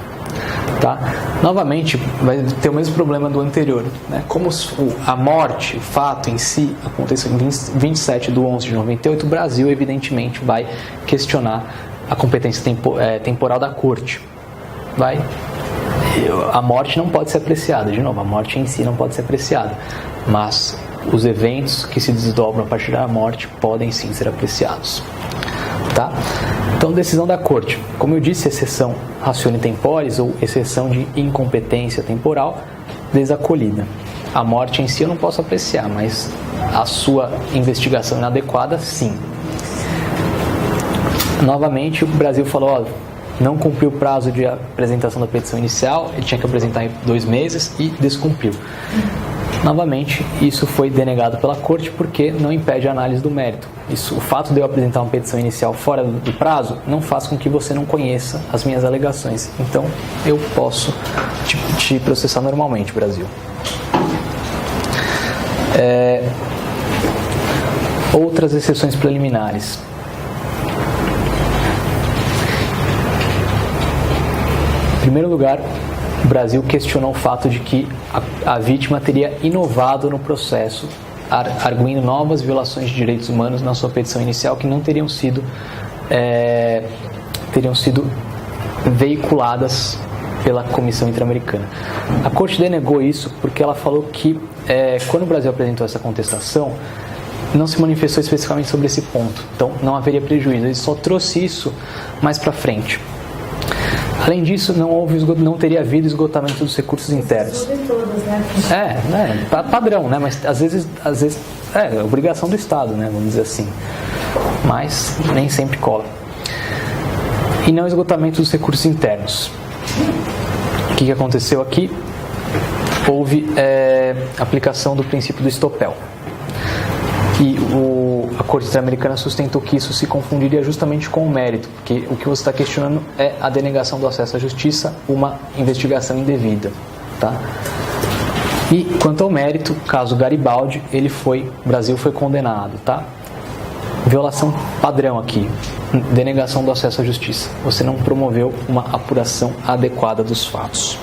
Tá? Novamente, vai ter o mesmo problema do anterior, né? Como a morte, o fato em si, aconteceu em 27/11/98, o Brasil, evidentemente, vai questionar a competência temporal da Corte. A morte não pode ser apreciada, de novo, a morte em si não pode ser apreciada, mas os eventos que se desdobram a partir da morte podem sim ser apreciados. Tá? Então, decisão da Corte. Como eu disse, exceção ratione temporis ou exceção de incompetência temporal desacolhida. A morte em si eu não posso apreciar, mas a sua investigação inadequada, sim. Novamente, o Brasil falou, não cumpriu o prazo de apresentação da petição inicial, ele tinha que apresentar em 2 meses e descumpriu. Novamente, isso foi denegado pela Corte porque não impede a análise do mérito. O fato de eu apresentar uma petição inicial fora do prazo não faz com que você não conheça as minhas alegações. Então, eu posso te processar normalmente, Brasil. Outras exceções preliminares. Em primeiro lugar, o Brasil questionou o fato de que a vítima teria inovado no processo, arguindo novas violações de direitos humanos na sua petição inicial que não teriam sido veiculadas pela Comissão Interamericana. A Corte denegou isso porque ela falou que quando o Brasil apresentou essa contestação, não se manifestou especificamente sobre esse ponto, então não haveria prejuízo, ele só trouxe isso mais para frente. Além disso, não teria havido esgotamento dos recursos internos. Padrão, né? Mas às vezes é obrigação do Estado, né? Vamos dizer assim. Mas nem sempre cola. E não esgotamento dos recursos internos. O que aconteceu aqui? Houve aplicação do princípio do estopel. E a Corte Interamericana sustentou que isso se confundiria justamente com o mérito, porque o que você está questionando é a denegação do acesso à justiça, uma investigação indevida. Tá? E quanto ao mérito, caso Garibaldi, o Brasil foi condenado. Tá? Violação padrão aqui, denegação do acesso à justiça. Você não promoveu uma apuração adequada dos fatos.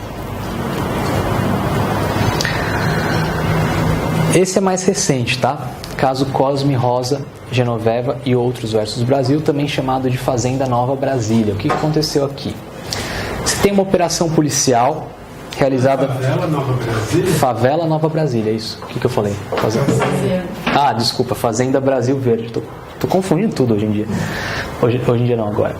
Esse é mais recente, tá? Caso Cosme Rosa Genoveva e outros versus Brasil, também chamado de Fazenda Nova Brasília. O que aconteceu aqui? Você tem uma operação policial realizada... Favela Nova Brasília? Favela Nova Brasília, isso. O que eu falei? Desculpa, Fazenda Brasil Verde. Tô confundindo tudo hoje em dia. Hoje em dia não, agora.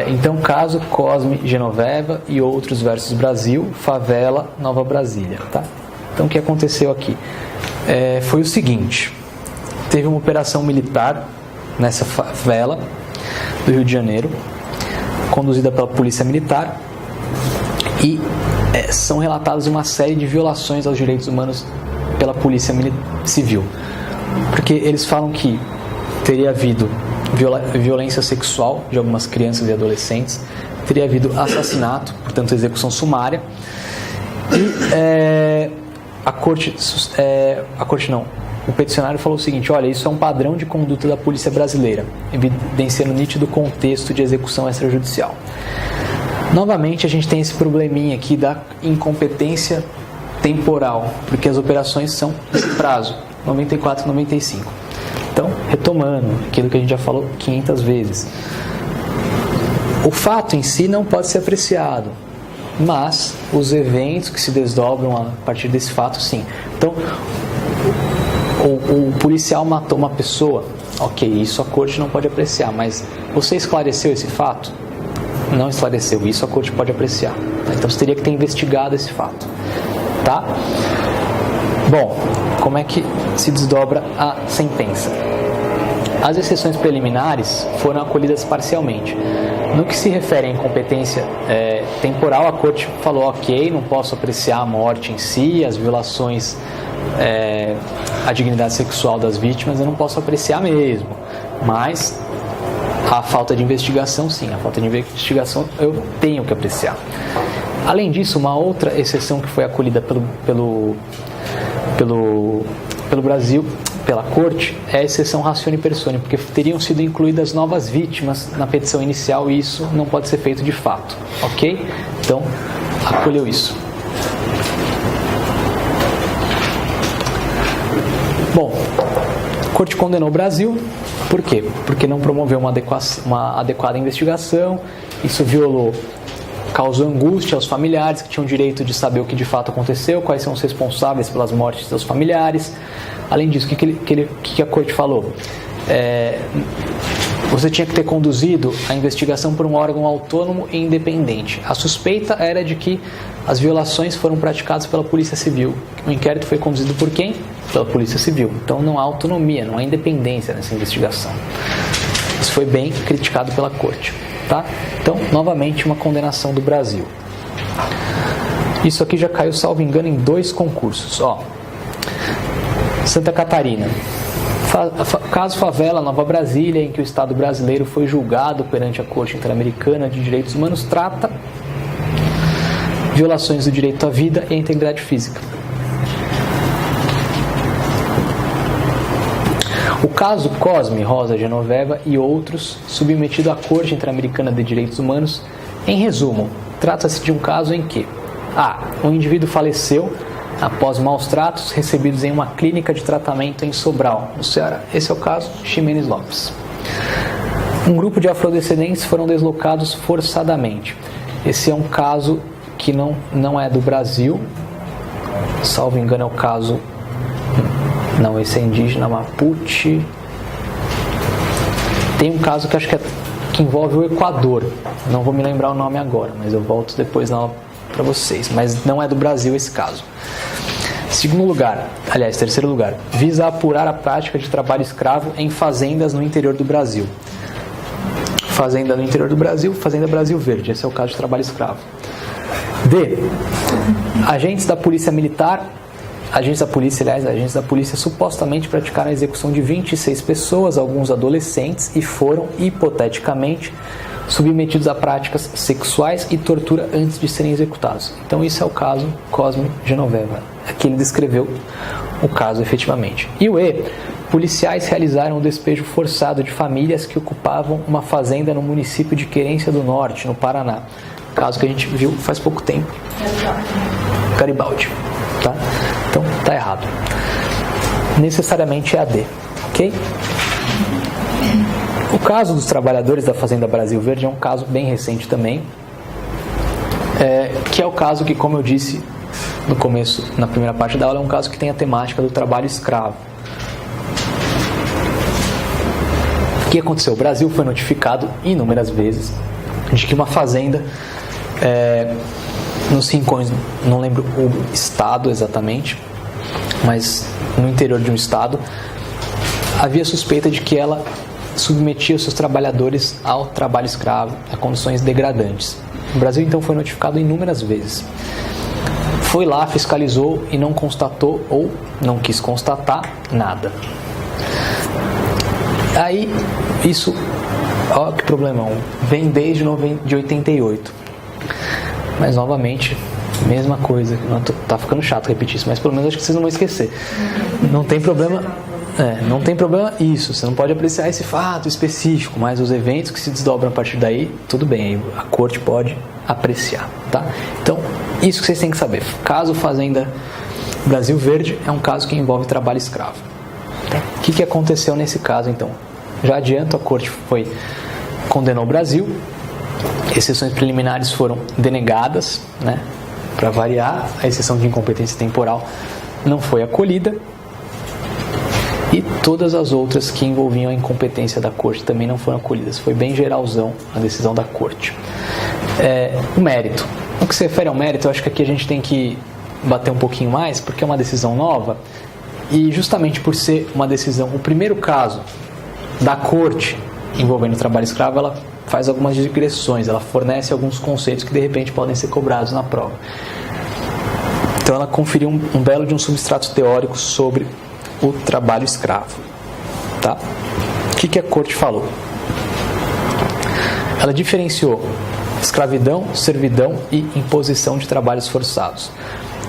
Então, caso Cosme Genoveva e outros versus Brasil, Favela Nova Brasília, tá? Então, o que aconteceu aqui? Foi o seguinte, teve uma operação militar nessa favela do Rio de Janeiro, conduzida pela Polícia Militar, e são relatadas uma série de violações aos direitos humanos pela Polícia Civil, porque eles falam que teria havido violência sexual de algumas crianças e adolescentes, teria havido assassinato, portanto execução sumária, e o peticionário falou o seguinte: olha, isso é um padrão de conduta da polícia brasileira, evidenciando nítido contexto de execução extrajudicial. Novamente, a gente tem esse probleminha aqui da incompetência temporal, porque as operações são nesse prazo, 94 e 95. Então, retomando aquilo que a gente já falou 500 vezes, o fato em si não pode ser apreciado, mas os eventos que se desdobram a partir desse fato, sim. Então, o policial matou uma pessoa, ok, isso a Corte não pode apreciar, mas você esclareceu esse fato? Não esclareceu, isso a Corte pode apreciar. Então, você teria que ter investigado esse fato. Tá? Bom, como é que se desdobra a sentença? As exceções preliminares foram acolhidas parcialmente. No que se refere à incompetência temporal, a Corte falou, ok, não posso apreciar a morte em si, as violações a dignidade sexual das vítimas eu não posso apreciar mesmo, mas a falta de investigação, sim, a falta de investigação eu tenho que apreciar. Além disso, uma outra exceção que foi acolhida pelo Brasil, pela Corte, é a exceção ratione persone, porque teriam sido incluídas novas vítimas na petição inicial e isso não pode ser feito de fato, ok? Então, acolheu isso. Bom, a Corte condenou o Brasil, por quê? Porque não promoveu uma adequada investigação, isso causou angústia aos familiares que tinham direito de saber o que de fato aconteceu, quais são os responsáveis pelas mortes dos familiares. Além disso, o que a Corte falou? Você tinha que ter conduzido a investigação por um órgão autônomo e independente. A suspeita era de que as violações foram praticadas pela Polícia Civil. O inquérito foi conduzido por quem? Pela Polícia Civil. Então não há autonomia, não há independência nessa investigação. Isso foi bem criticado pela Corte. Tá? Então, novamente, uma condenação do Brasil. Isso aqui já caiu, salvo engano, em 2 concursos. Santa Catarina. Caso Favela, Nova Brasília, em que o Estado brasileiro foi julgado perante a Corte Interamericana de Direitos Humanos, trata violações do direito à vida e à integridade física. O caso Cosme, Rosa Genoveva e outros, submetido à Corte Interamericana de Direitos Humanos, em resumo, trata-se de um caso em que um indivíduo faleceu após maus tratos recebidos em uma clínica de tratamento em Sobral, no Ceará. Esse é o caso Ximenes Lopes. Um grupo de afrodescendentes foram deslocados forçadamente. Esse é um caso que não é do Brasil, salvo engano é o caso... Não, esse é indígena Mapuche. Tem um caso que acho que envolve o Equador. Não vou me lembrar o nome agora, mas eu volto depois para vocês. Mas não é do Brasil esse caso. Terceiro lugar. Visa apurar a prática de trabalho escravo em fazendas no interior do Brasil. Fazenda no interior do Brasil, Fazenda Brasil Verde. Esse é o caso de trabalho escravo. D. Agentes da Polícia supostamente praticaram a execução de 26 pessoas, alguns adolescentes, e foram, hipoteticamente, submetidos a práticas sexuais e tortura antes de serem executados. Então, isso é o caso Cosme Genoveva. Aqui ele descreveu o caso efetivamente. E o E. Policiais realizaram o despejo forçado de famílias que ocupavam uma fazenda no município de Querência do Norte, no Paraná. Caso que a gente viu faz pouco tempo. Garibaldi. Tá? Então, tá errado. Necessariamente é a D, ok? O caso dos trabalhadores da Fazenda Brasil Verde é um caso bem recente também, que é o caso que, como eu disse no começo, na primeira parte da aula, é um caso que tem a temática do trabalho escravo. O que aconteceu? O Brasil foi notificado inúmeras vezes de que uma fazenda nos Rincões, não lembro o estado exatamente, mas no interior de um estado, havia suspeita de que ela submetia os seus trabalhadores ao trabalho escravo, a condições degradantes. O Brasil então foi notificado inúmeras vezes. Foi lá, fiscalizou e não constatou ou não quis constatar nada. Aí, isso, ó que problemão, vem desde 88. Mas novamente, mesma coisa. Tá ficando chato repetir isso, mas pelo menos acho que vocês não vão esquecer. Não tem problema. Não tem problema isso. Você não pode apreciar esse fato específico, mas os eventos que se desdobram a partir daí, tudo bem. A corte pode apreciar, tá? Então, isso que vocês têm que saber. Caso Fazenda Brasil Verde é um caso que envolve trabalho escravo. O que aconteceu nesse caso, então? Já adianto, a corte condenou o Brasil. Exceções preliminares foram denegadas, né? Para variar, a exceção de incompetência temporal não foi acolhida e todas as outras que envolviam a incompetência da corte também não foram acolhidas. Foi bem geralzão a decisão da corte. O mérito. No que se refere ao mérito, eu acho que aqui a gente tem que bater um pouquinho mais, porque é uma decisão nova e justamente por ser uma decisão, o primeiro caso da corte envolvendo o trabalho escravo, ela faz algumas digressões, ela fornece alguns conceitos que de repente podem ser cobrados na prova. Então ela conferiu um belo de um substrato teórico sobre o trabalho escravo. Tá? O que a corte falou? Ela diferenciou escravidão, servidão e imposição de trabalhos forçados.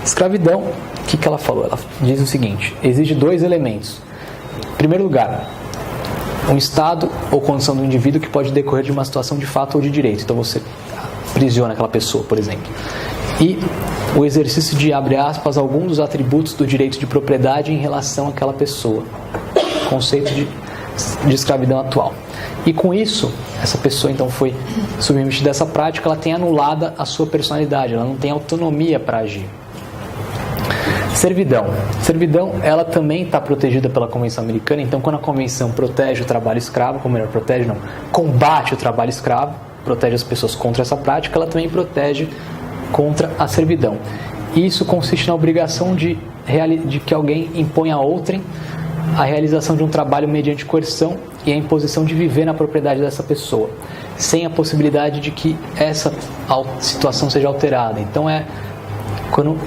Escravidão, o que ela falou? Ela diz o seguinte: exige 2 elementos. Em primeiro lugar, um estado ou condição do indivíduo que pode decorrer de uma situação de fato ou de direito. Então você aprisiona aquela pessoa, por exemplo. E o exercício de, abre aspas, algum dos atributos do direito de propriedade em relação àquela pessoa. Conceito de escravidão atual. E com isso, essa pessoa então foi submetida a essa prática, ela tem anulada a sua personalidade, ela não tem autonomia para agir. Servidão. Servidão, ela também está protegida pela Convenção Americana, então quando a Convenção protege o trabalho escravo, ou melhor, protege não, combate o trabalho escravo, protege as pessoas contra essa prática, ela também protege contra a servidão. E isso consiste na obrigação de que alguém imponha a outrem a realização de um trabalho mediante coerção e a imposição de viver na propriedade dessa pessoa, sem a possibilidade de que essa situação seja alterada. Então quando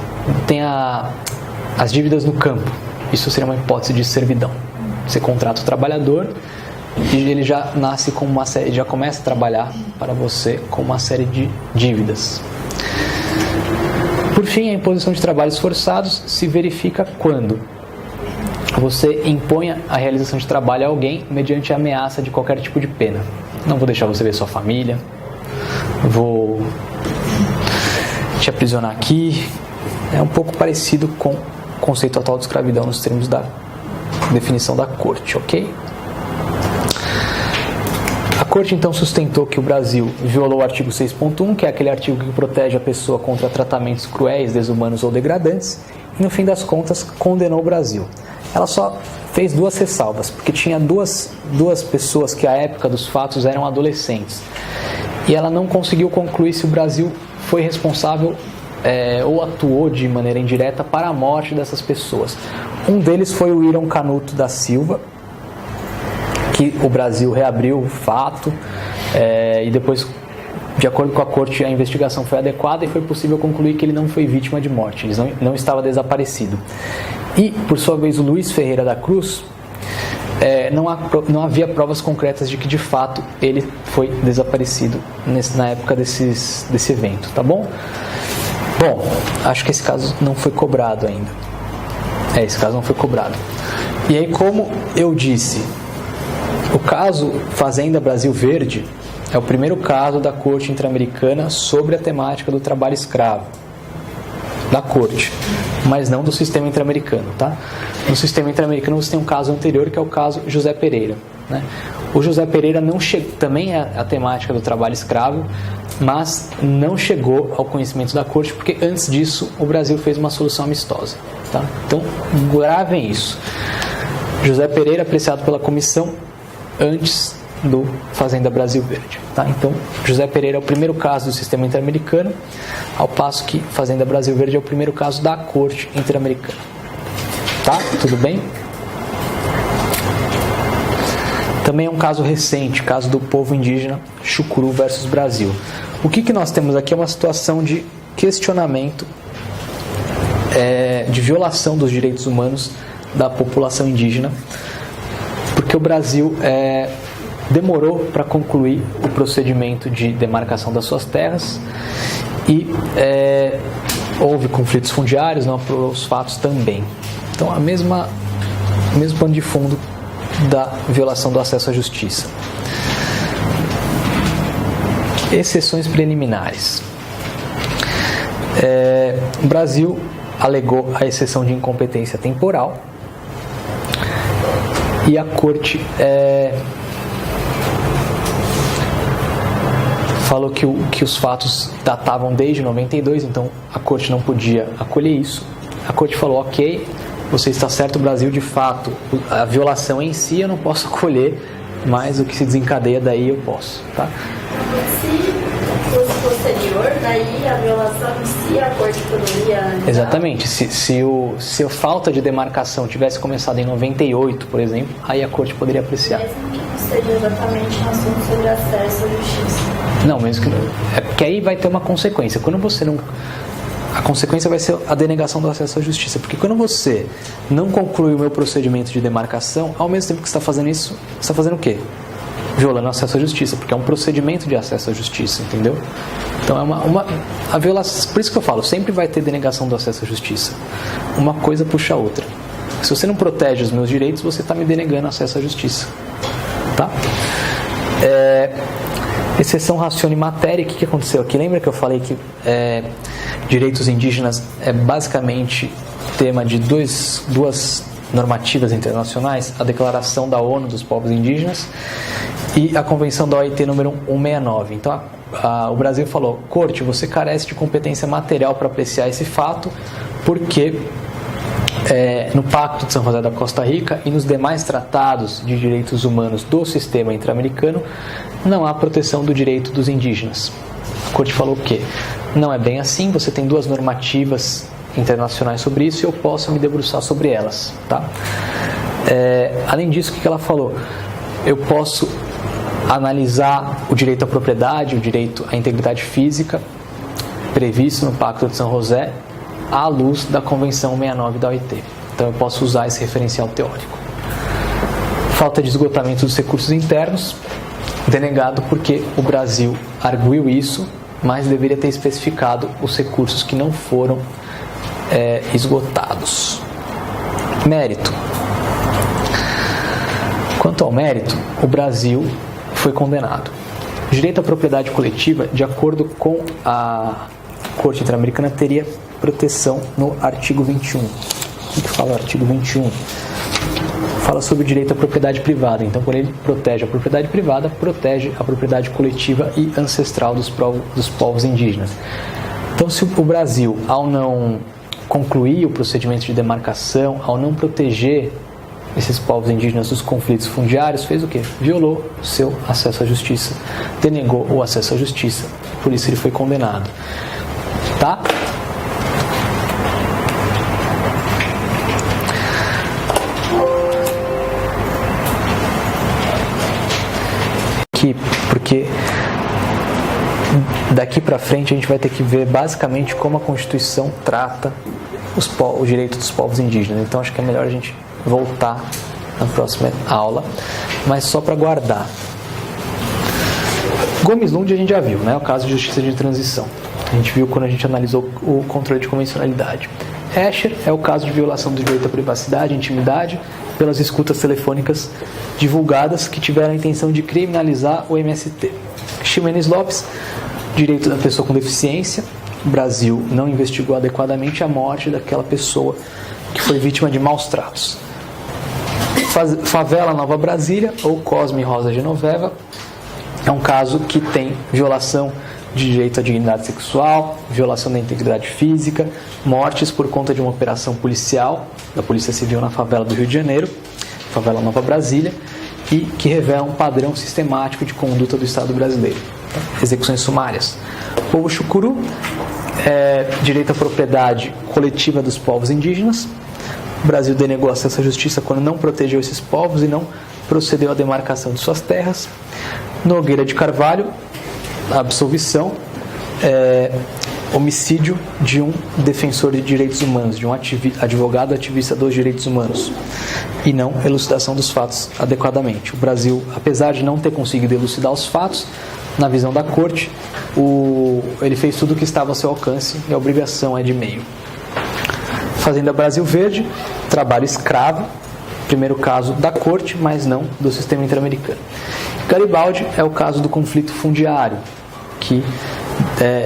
tem as dívidas no campo, isso seria uma hipótese de servidão. Você contrata o trabalhador e ele já nasce com uma série, já começa a trabalhar para você com uma série de dívidas. Por fim, a imposição de trabalhos forçados se verifica quando você imponha a realização de trabalho a alguém mediante a ameaça de qualquer tipo de pena. Não vou deixar você ver sua família, vou te aprisionar aqui. É um pouco parecido com o conceito atual de escravidão nos termos da definição da corte, ok? A corte então sustentou que o Brasil violou o artigo 6.1, que é aquele artigo que protege a pessoa contra tratamentos cruéis, desumanos ou degradantes, e no fim das contas condenou o Brasil. Ela só fez 2 ressalvas, porque tinha duas pessoas que à época dos fatos eram adolescentes. E ela não conseguiu concluir se o Brasil foi responsável ou atuou de maneira indireta para a morte dessas pessoas. Um deles foi o Irão Canuto da Silva, que o Brasil reabriu o fato e depois, de acordo com a corte, a investigação foi adequada e foi possível concluir que ele não foi vítima de morte, ele não estava desaparecido. E, por sua vez, o Luiz Ferreira da Cruz, não havia provas concretas de que, de fato, ele foi desaparecido na época desse evento, tá bom? Bom, acho que esse caso não foi cobrado ainda. Esse caso não foi cobrado. E aí, como eu disse, o caso Fazenda Brasil Verde é o primeiro caso da Corte Interamericana sobre a temática do trabalho escravo. Da Corte, mas não do sistema interamericano, tá? No sistema interamericano você tem um caso anterior, que é o caso José Pereira, né? O José Pereira também é a temática do trabalho escravo, mas não chegou ao conhecimento da Corte, porque antes disso o Brasil fez uma solução amistosa, tá? Então, gravem isso. José Pereira apreciado pela comissão antes do Fazenda Brasil Verde, tá? Então, José Pereira é o primeiro caso do sistema interamericano, ao passo que Fazenda Brasil Verde é o primeiro caso da Corte Interamericana. Tá? Tudo bem? Também é um caso recente, caso do povo indígena Chucuru versus Brasil. O que nós temos aqui é uma situação de questionamento, de violação dos direitos humanos da população indígena, porque o Brasil demorou para concluir o procedimento de demarcação das suas terras e houve conflitos fundiários, não apurou os fatos também. Então, o mesmo pano de fundo da violação do acesso à justiça. Exceções preliminares. O Brasil alegou a exceção de incompetência temporal e a Corte falou que os fatos datavam desde 92, então a Corte não podia acolher isso. A Corte falou, ok, você está certo, o Brasil de fato, a violação em si eu não posso acolher, mas o que se desencadeia daí eu posso, tá? Se fosse posterior, daí a violação em si a Corte poderia... Exatamente, se a falta de demarcação tivesse começado em 98, por exemplo, aí a Corte poderia apreciar. Mesmo que não seja exatamente um assunto sobre acesso à justiça. Não, mesmo que não. É porque aí vai ter uma consequência. Quando você não a consequência vai ser a denegação do acesso à justiça. Porque quando você não conclui o meu procedimento de demarcação, ao mesmo tempo que você está fazendo isso, você está fazendo o quê? Violando o acesso à justiça, porque é um procedimento de acesso à justiça, entendeu? Então a violação, por isso que eu falo, sempre vai ter denegação do acesso à justiça. Uma coisa puxa a outra. Se você não protege os meus direitos, você está me denegando acesso à justiça. Tá? Exceção ratione matéria, o que aconteceu aqui? Lembra que eu falei que direitos indígenas é basicamente tema de duas normativas internacionais, a Declaração da ONU dos Povos Indígenas e a Convenção da OIT número 169. Então o Brasil falou: Corte, você carece de competência material para apreciar esse fato, porque no Pacto de São José da Costa Rica e nos demais tratados de direitos humanos do sistema interamericano não há proteção do direito dos indígenas. A Corte falou que não é bem assim, você tem duas normativas internacionais sobre isso e eu posso me debruçar sobre elas. Tá? Além disso, o que ela falou? Eu posso analisar o direito à propriedade, o direito à integridade física previsto no Pacto de São José à luz da Convenção 69 da OIT. Então eu posso usar esse referencial teórico. Falta de esgotamento dos recursos internos, denegado porque o Brasil arguiu isso, mas deveria ter especificado os recursos que não foram esgotados. Mérito. Quanto ao mérito, o Brasil foi condenado. Direito à propriedade coletiva, de acordo com a Corte Interamericana, teria proteção no artigo 21. O que fala o artigo 21? Fala sobre o direito à propriedade privada. Então, quando ele protege a propriedade privada, protege a propriedade coletiva e ancestral dos povos indígenas. Então, se o Brasil, ao não concluir o procedimento de demarcação, ao não proteger esses povos indígenas dos conflitos fundiários, fez o quê? Violou o seu acesso à justiça, denegou o acesso à justiça, por isso ele foi condenado. Tá? Porque daqui para frente a gente vai ter que ver basicamente como a Constituição trata o direito dos povos indígenas. Então acho que é melhor a gente voltar na próxima aula, mas só para guardar. Gomes Lund a gente já viu, né? O caso de justiça de transição. A gente viu quando a gente analisou o controle de convencionalidade. Escher é o caso de violação do direito à privacidade e intimidade pelas escutas telefônicas divulgadas que tiveram a intenção de criminalizar o MST. Ximenes Lopes, direito da pessoa com deficiência. O Brasil não investigou adequadamente a morte daquela pessoa que foi vítima de maus tratos. Favela Nova Brasília, ou Cosme Rosa Genoveva, é um caso que tem violação de direito à dignidade sexual, violação da integridade física, mortes por conta de uma operação policial da Polícia Civil na favela do Rio de Janeiro, favela Nova Brasília, e que revela um padrão sistemático de conduta do Estado brasileiro. Execuções sumárias. Povo Chucuru, direito à propriedade coletiva dos povos indígenas. O Brasil denegou acesso à justiça quando não protegeu esses povos e não procedeu à demarcação de suas terras. Nogueira de Carvalho, a absolvição, homicídio de um defensor de direitos humanos, de um advogado ativista dos direitos humanos, e não elucidação dos fatos adequadamente. O Brasil, apesar de não ter conseguido elucidar os fatos, na visão da Corte, ele fez tudo o que estava ao seu alcance e a obrigação é de meio. Fazenda Brasil Verde, trabalho escravo, primeiro caso da Corte, mas não do sistema interamericano. Garibaldi é o caso do conflito fundiário, que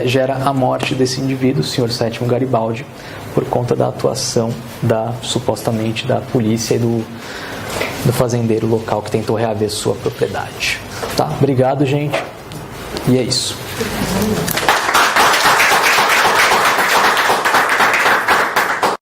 gera a morte desse indivíduo, o senhor Sétimo Garibaldi, por conta da atuação supostamente da polícia e do fazendeiro local que tentou reaver sua propriedade. Tá? Obrigado, gente. E é isso.